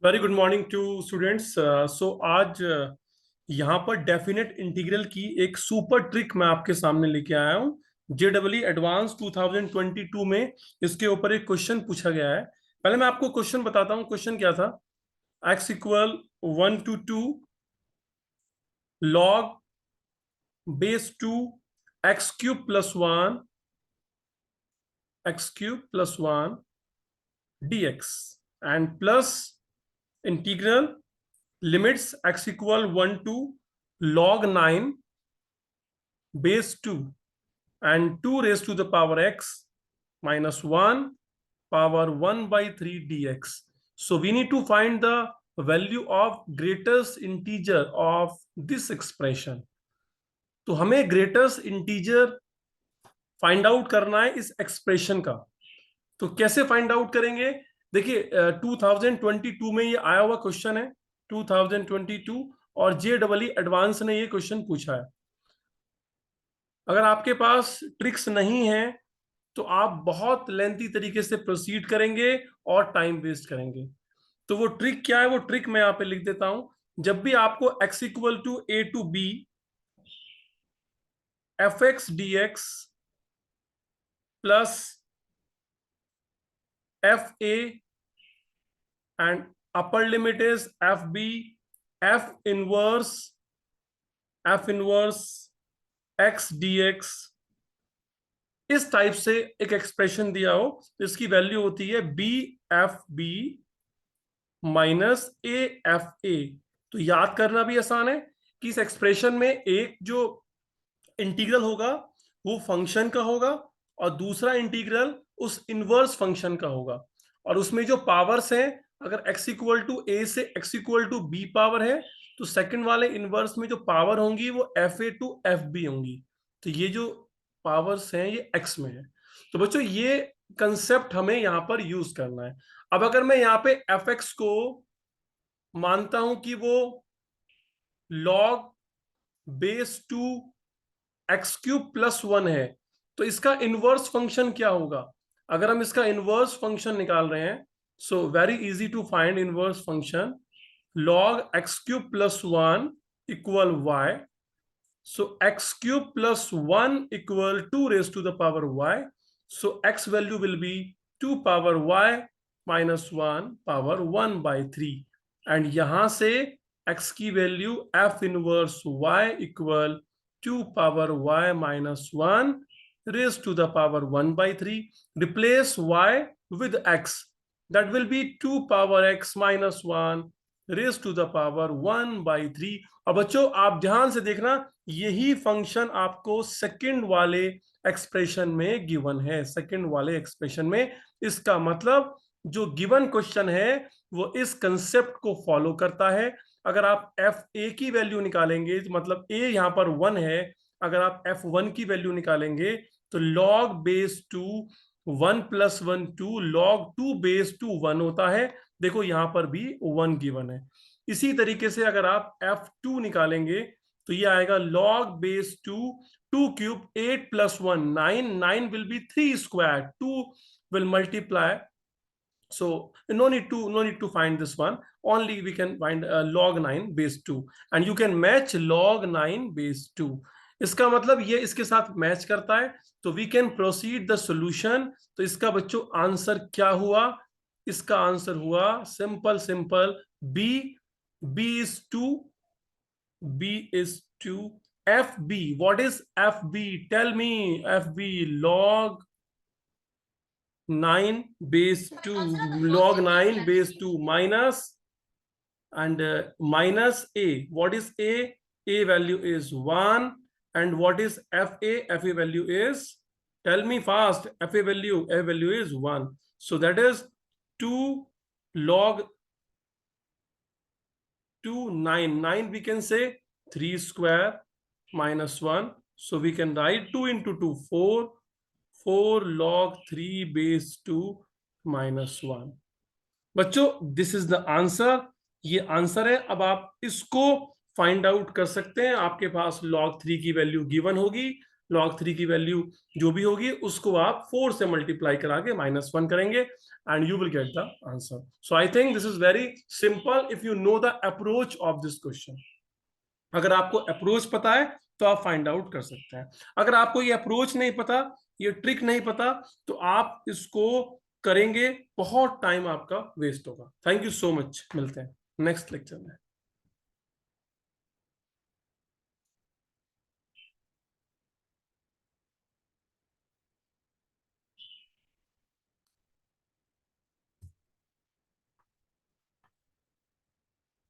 Very good morning to students. So आज यहाँ पर डेफिनेट इंटीग्रल की एक सुपर ट्रिक मैं आपके सामने लेके आया हूँ। जेडब्ल्यू एडवांस 2022 में इसके ऊपर एक क्वेश्चन पूछा गया है। पहले मैं आपको क्वेश्चन बताता हूँ। क्वेश्चन क्या था? x equal 1 to 2 log base 2 x cube plus 1 x cube plus 1 dx and plus integral limits x equal 1 to log 9 base 2 and 2 raised to the power x minus 1 power 1 by 3 dx. So we need to find the value of greatest integer of this expression. तो हमें greatest integer find out करना है इस expression का। तो कैसे find out करेंगे? देखिए 2022 में ये आया हुआ क्वेश्चन है, 2022, और जेडब्ल्यू एडवांस ने ये क्वेश्चन पूछा है। अगर आपके पास ट्रिक्स नहीं है तो आप बहुत लेंथी तरीके से प्रोसीड करेंगे और टाइम वेस्ट करेंगे। तो वो ट्रिक क्या है? वो ट्रिक मैं यहाँ पे लिख देता हूं। जब भी आपको x equal to a to b f x d x plus f a and upper limit is f b f inverse x d x, इस टाइप से एक एक्सप्रेशन दिया हो तो इसकी वैल्यू होती है b f b minus a f a. तो याद करना भी आसान है कि इस एक्सप्रेशन में एक जो इंटीग्रल होगा वो फंक्शन का होगा और दूसरा इंटीग्रल उस इनवर्स फंक्शन का होगा। और उसमें जो पावर्स हैं, अगर x इक्वल टू ए से x equal to b power है तो सेकंड वाले इनवर्स में जो पावर होंगी वो f a to f b होंगी। तो ये जो पावर्स हैं ये x में है। तो बच्चों ये कंसेप्ट हमें यहाँ पर यूज करना है। अब अगर मैं यहाँ पे एफ एक्स को मानता हूं कि वो log base two x cube plus 1 है, तो इसका इनवर्स फंक्शन क्या होगा? अगर हम इसका इनवर्स फंक्शन निकाल रहे हैं, so very easy to find inverse function. Log x cube plus 1 equal y, so x cube plus 1 equal 2 raised to the power y, so x value will be 2 power y minus 1 power 1 by 3, and यहां से x की value f inverse y equal 2 power y minus 1 raised to the power 1 by 3. Replace y with x, that will be 2 power x minus 1 raise to the power 1 by 3। अब बच्चों आप ध्यान से देखना, यही फंक्शन आपको सेकंड वाले एक्सप्रेशन में गिवन है। सेकंड वाले एक्सप्रेशन में इसका मतलब जो गिवन क्वेश्चन है वो इस कंसेप्ट को फॉलो करता है। अगर आप एफ ए की वैल्यू निकालेंगे तो मतलब ए यहाँ पर 1 है, अगर आप एफ वन की वैल्यू निकालेंगे तो log base two 1 plus 1 2 log 2 base two 1 होता है। देखो यहां पर भी 1 गिवन है। इसी तरीके से अगर आप f2 निकालेंगे तो ये आएगा log base 2 2 cube 8 plus 1 9 9 will be 3 square 2 will multiply, so no need to find this one, only we can find log 9 base 2 and you can match log 9 base 2। इसका मतलब ये इसके साथ मैच करता है, तो we can proceed the solution. तो इसका बच्चों आंसर क्या हुआ? इसका आंसर हुआ simple b, b is to f b. What is f b? Tell me. F b log 9 base 2 log 9 base 2 minus and minus a. What is a? A value is 1, and what is fa? Fa value is, tell me fast, fa value? A value is 1, so that is 2 log 2 9 9, we can say 3 square minus 1, so we can write 2 into 2 4 4 log 3 base 2 minus 1। बच्चों this is the answer, ये answer है। अब आप इसको find out कर सकते हैं। आपके पास log 3 की वैल्यू गिवन होगी, log 3 की वैल्यू जो भी होगी उसको आप 4 से मल्टीप्लाई करा के -1 करेंगे and you will get the answer. So I think this is very simple if you know the approach of this question. अगर आपको अप्रोच पता है तो आप फाइंड आउट कर सकते हैं. अगर आपको ये अप्रोच नहीं पता, ये ट्रिक नहीं पता, तो आप इसको करेंगे बहुत टाइम आपका वेस्ट होगा. Thank you so much. मिलते हैं नेक्स्ट लेक्चर में.